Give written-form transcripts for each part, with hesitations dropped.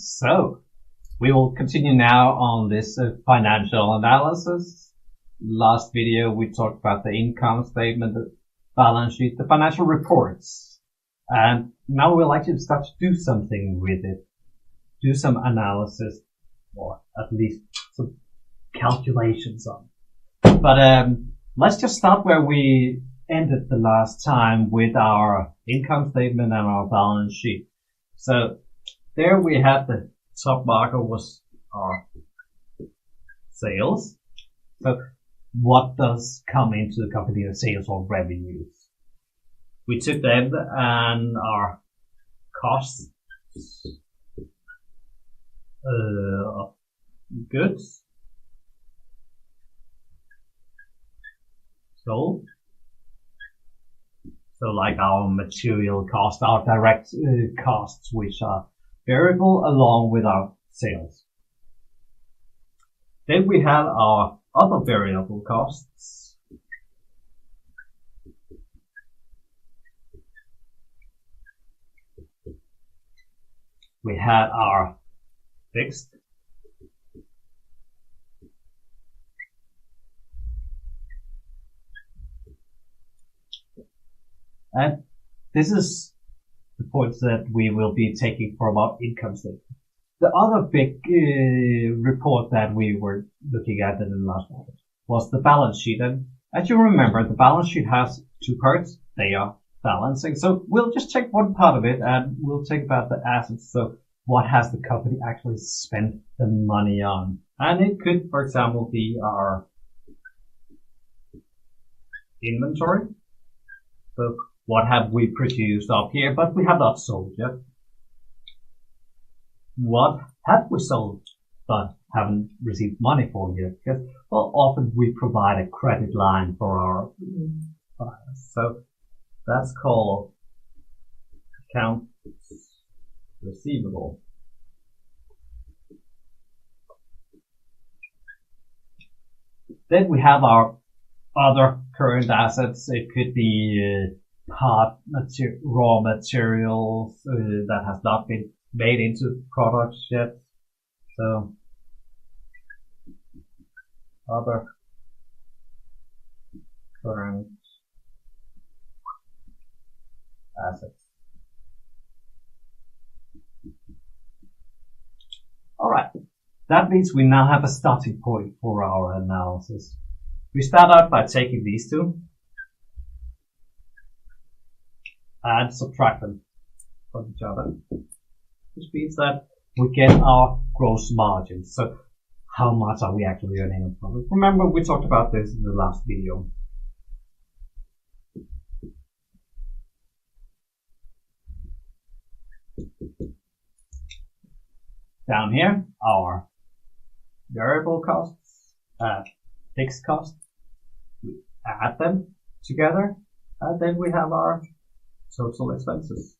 So, we will continue now on this financial analysis. Last video we talked about the income statement, the balance sheet, the financial reports. And now we'd like to start to do something with it. Do some analysis, or at least some calculations on it. But let's just start where we ended the last time with our income statement and our balance sheet. So there we had the top marker was our sales. So what does come into the company as sales or revenues? We took them and our costs of goods sold. So like our material cost, our direct costs, which are variable along with our sales. Then we have our other variable costs. We had our fixed. And this is the points that we will be taking from our income statement. The other big report that we were looking at in the last one was the balance sheet. And as you remember, the balance sheet has two parts. They are balancing. So we'll just check one part of it and we'll take about the assets. So what has the company actually spent the money on? And it could, for example, be our inventory. So what have we produced up here, but we have not sold yet? What have we sold, but haven't received money for yet? Because, well, often we provide a credit line for our buyers. So that's called accounts receivable. Then we have our other current assets. It could be raw materials that has not been made into products yet. So other current assets. Alright, that means we now have a starting point for our analysis. We start out by taking these two and subtract them from each other, which means that we get our gross margin. So how much are we actually earning on profit? Remember, we talked about this in the last video. Down here, our variable costs, fixed costs, we add them together, and then we have our total expenses.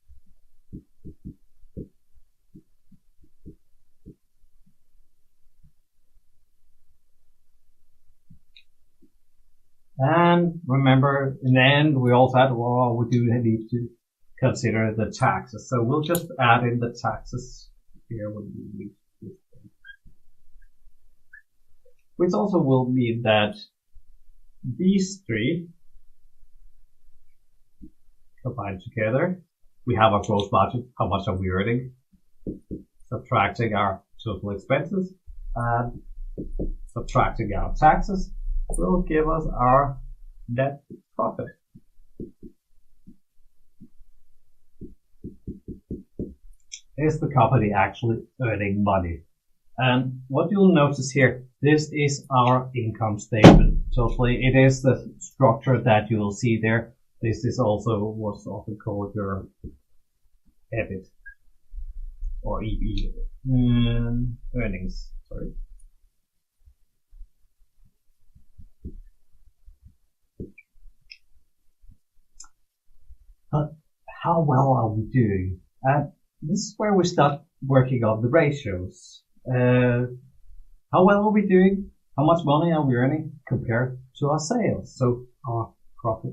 And remember, in the end, we also had, well, we do need to consider the taxes. So we'll just add in the taxes here when we reach this point. Which also will mean that these three combined together, we have our gross margin. How much are we earning? Subtracting our total expenses and subtracting our taxes will give us our net profit. Is the company actually earning money? And what you'll notice here, this is our income statement. Totally, it is the structure that you will see there. This is also what's often called your EBIT or EB earnings. Sorry. But how well are we doing? And this is where we start working on the ratios. How well are we doing? How much money are we earning compared to our sales? So our profit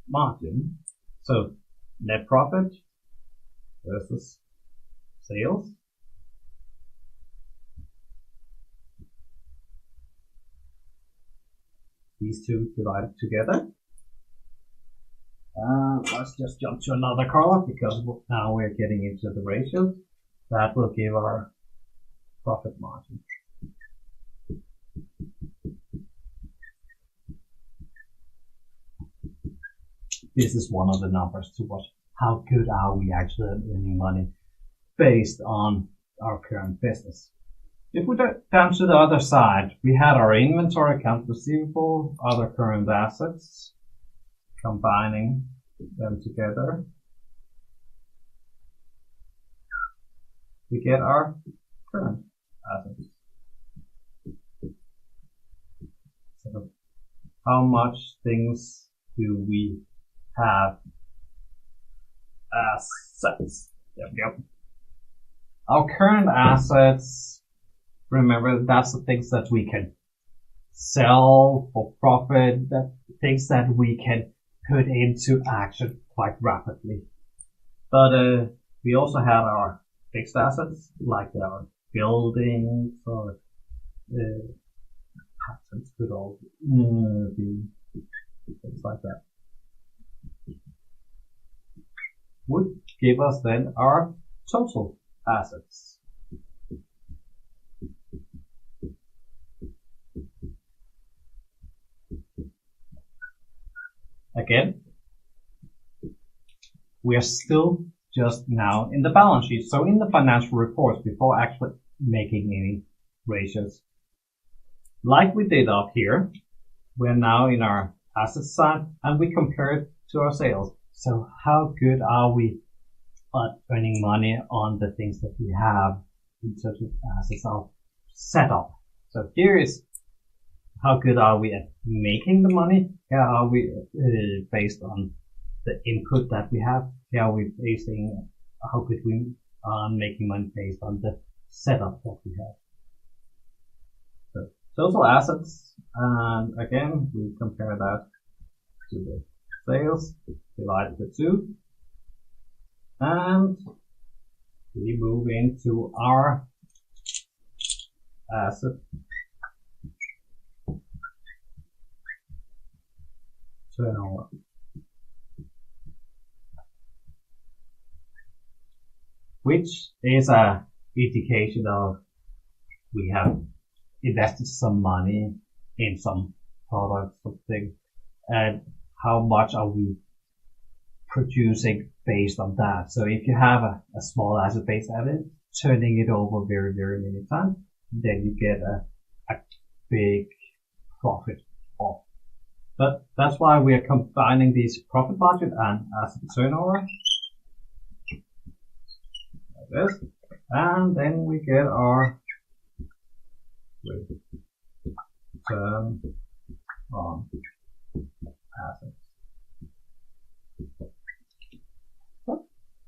margin. So net profit versus sales. these two divided together. Let's just jump to another column because now we're getting into the ratios. That will give our profit margin. This is one of the numbers to watch. How good are we actually earning money based on our current business? If we go down to the other side, we had our inventory, accounts receivable, other current assets, combining them together. We get our current assets. So how much things do we have assets? Yep. Our current assets, remember, that's the things that we can sell for profit, that things that we can put into action quite rapidly. But we also have our fixed assets, like our buildings or patents could all be things like that. Would give us then our total assets. Again, we are still just now in the balance sheet. So in the financial reports, before actually making any ratios, like we did up here, we're now in our asset side and we compare it to our sales. So how good are we at earning money on the things that we have in terms of assets, our setup? So here is how good are we at making the money? Here are we based on the input that we have? Here are we basing how good we are making money based on the setup that we have? So total assets, and again we compare that to the sales, divide the two, and we move into our asset turnover. Which is a indication of we have invested some money in some products, something, and how much are we producing based on that. So if you have a small asset base at it, turning it over very, very many times, then you get a big profit off. But that's why we are combining these profit margin and asset turnover. Like this. And then we get our return on assets.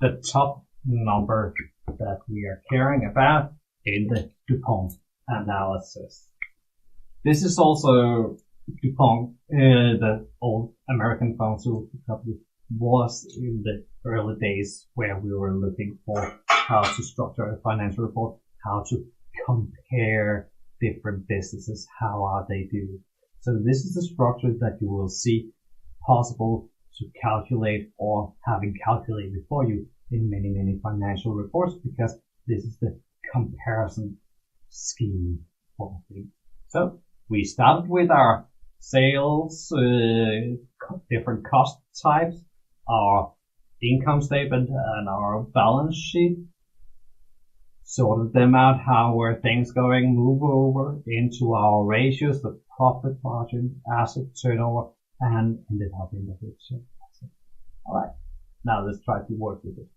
The top number that we are caring about in the DuPont analysis. This is also DuPont, the old American pharmaceutical company, was in the early days where we were looking for how to structure a financial report, how to compare different businesses, how are they doing. So this is the structure that you will see possible to calculate or having calculated for you in many, many financial reports, because this is the comparison scheme for things. So we started with our sales, different cost types, our income statement and our balance sheet, sorted them out, how were things going, move over into our ratios, the profit margin, asset turnover, and ended up in the return asset. All right, now let's try to work with it.